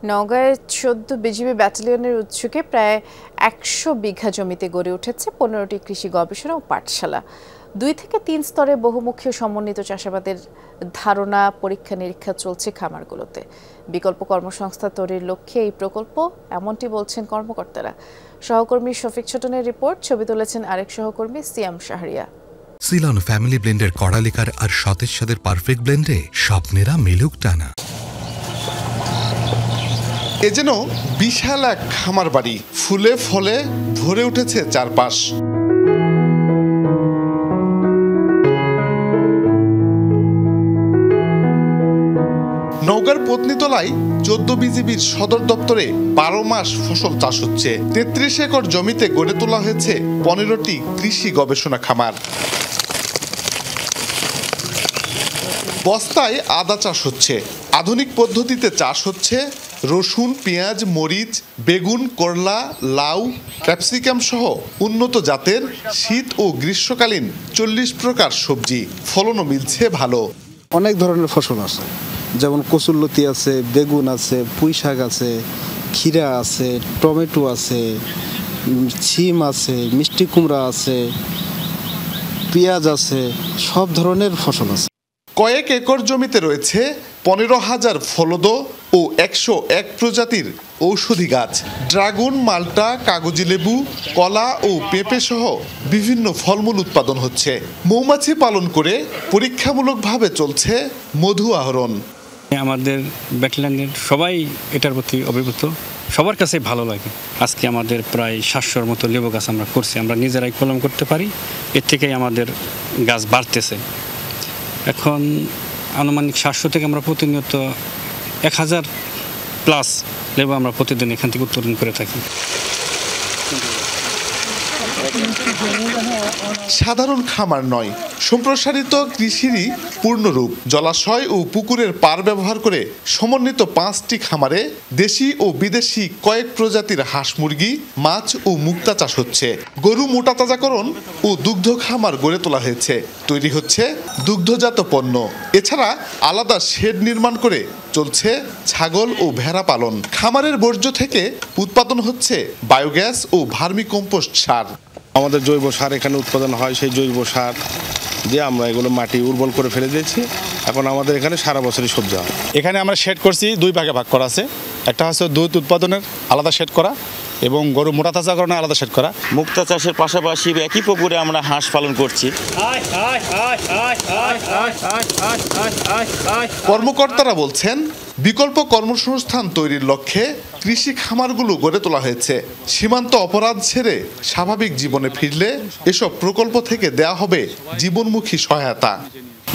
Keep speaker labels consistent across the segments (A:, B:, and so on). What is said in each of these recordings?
A: নওগাঁয় ১৪ BGB ব্যাটালিয়নের উৎসুকে প্রায় ১০০ বিঘা জমিতে গড়ে উঠেছে ১৫টি কৃষি গবেষণা ও পাঠশালা। ২ থেকে ৩ স্তরে বহুমুখী সমন্বিত চাষাবাদের ধারণা পরীক্ষা নিরীক্ষা চলছে খামারগুলোতে। বিকল্প কর্মসংস্থান তৈরির লক্ষ্যে এই প্রকল্প, এমনটি বলছেন কর্মকর্তারা। সহকর্মী শফিক ছোটনের রিপোর্ট, ছবি তুলেছেন আরেক সহকর্মী সিয়াম শাহরিয়া।
B: সিলন ফ্যামিলি ব্লেন্ডের কড়ালিকার আর সতেজ স্বাদের পারফেক্ট ব্লেন্ডে স্বপ্নেরা মিলুক টানা।
C: এ যেন বিশাল এক খামার বাড়ি, ফুলে ফলে ভরে উঠেছে চারপাশ। নওগাঁর পত্নীতলায় ১৪ বিজিবির সদর দপ্তরে ১২ মাস ফসল চাষ হচ্ছে। ৩৩ একর জমিতে গড়ে তোলা হয়েছে ১৫টি কৃষি গবেষণা খামার। বস্তায় আদা চাষ হচ্ছে, আধুনিক পদ্ধতিতে চাষ হচ্ছে রসুন, পেঁয়াজ, মরিচ, বেগুন, করলা, লাউ, ক্যাপসিকাম সহ উন্নত জাতের শীত ও গ্রীষ্মকালীন ৪০ প্রকার সবজি। ফলনও মিলছে ভালো।
D: অনেক ধরনের ফসল আছে, যেমন কচুরলতি আছে, বেগুন আছে, পুঁই শাক আছে, ক্ষীরা আছে, টমেটো আছে, সিম আছে, মিষ্টি কুমড়া আছে, পেঁয়াজ আছে, সব ধরনের ফসল আছে।
C: কয়েক একর জমিতে রয়েছে ১৫,০০০ ফলদ ও ১০১ প্রজাতির ঔষধি গাছ। ড্রাগন, মাল্টা, কাগজি লেবু, কলা ও পেঁপে সহ বিভিন্ন ফলমূল উৎপাদন হচ্ছে। মৌমাছি পালন করে পরীক্ষামূলকভাবে চলছে মধু আহরণ।
E: আমাদের ব্যাটালিয়নের সবাই এটার প্রতি অভিভূত, সবার কাছে ভালো লাগে। আজকে আমাদের প্রায় ৭০০-র মতো লেবু গাছ আমরা করছি, আমরা নিজেরাই কলম করতে পারি। এর থেকেই আমাদের গাছ বাড়তেছে। এখন আনুমানিক ৭০০ থেকে আমরা প্রতিনিয়ত ১,০০০ প্লাস লেবু আমরা প্রতিদিন এখান থেকে উৎপাদন করে থাকি।
C: সাধারণ খামার নয়, সম্প্রসারিত কৃষিরই পূর্ণরূপ। জলাশয় ও পুকুরের পার ব্যবহার করে সমন্বিত ৫টি খামারে দেশি ও বিদেশি কয়েক প্রজাতির হাঁস, মুরগি, মাছ ও মুক্তা চাষ হচ্ছে। গরু মোটা তাজাকরণ ও দুগ্ধ খামার গড়ে তোলা হয়েছে। তৈরি হচ্ছে দুগ্ধজাত পণ্য। এছাড়া আলাদা শেড নির্মাণ করে চলছে ছাগল ও ভেড়া পালন। খামারের বর্জ্য থেকে উৎপাদন হচ্ছে বায়োগ্যাস ও ভার্মি কম্পোস্ট সার।
F: আমাদের জৈব সার এখানে উৎপাদন হয়, সেই জৈব সার দিয়ে আমরা এগুলো মাটি উর্বর করে ফেলে দিয়েছি। এখন আমাদের এখানে সারা বছরই সবজি হয়।
G: এখানে আমরা শেড করছি, 2 ভাগে ভাগ করা আছে। একটা হচ্ছে দুধ উৎপাদনের আলাদা শেড করা এবং গরু মোটা তাজাকরণের আলাদা শেড করা।
H: মুক্তা চাষের পাশাপাশি একই পুকুরে আমরা হাঁস পালন করছি।
C: কর্মকর্তারা বলছেন, বিকল্প কর্মসংস্থান তৈরির লক্ষ্যে কৃষি খামারগুলো গড়ে তোলা হয়েছে। সীমান্ত অপরাধ ছেড়ে স্বাভাবিক জীবনে ফিরলে এসব প্রকল্প থেকে দেয়া হবে জীবনমুখী সহায়তা।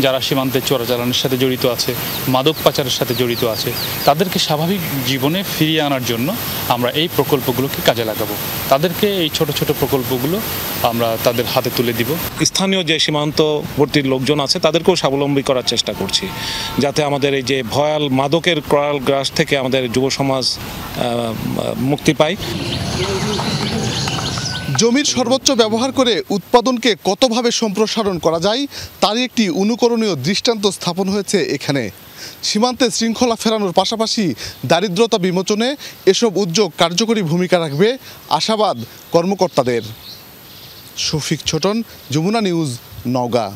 I: যারা সীমান্তে চোরাচালানের সাথে জড়িত আছে, মাদক পাচারের সাথে জড়িত আছে, তাদেরকে স্বাভাবিক জীবনে ফিরিয়ে আনার জন্য আমরা এই প্রকল্পগুলোকে কাজে লাগাবো। তাদেরকে এই ছোট ছোট প্রকল্পগুলো আমরা তাদের হাতে তুলে দিব।
F: স্থানীয় যে সীমান্তবর্তী লোকজন আছে তাদেরকেও স্বাবলম্বী করার চেষ্টা করছি, যাতে আমাদের এই যে ভয়াল মাদকের করাল গ্রাস থেকে আমাদের যুব সমাজ মুক্তি পায়।
C: জমির সর্বোচ্চ ব্যবহার করে উৎপাদনকে কতভাবে সম্প্রসারণ করা যায় তারই একটি অনুকরণীয় দৃষ্টান্ত স্থাপন হয়েছে এখানে। সীমান্তে শৃঙ্খলা ফেরানোর পাশাপাশি দারিদ্রতা বিমোচনে এসব উদ্যোগ কার্যকরী ভূমিকা রাখবে আশাবাদ কর্মকর্তাদের। শফিক ছোটন, যমুনা নিউজ, নওগাঁ।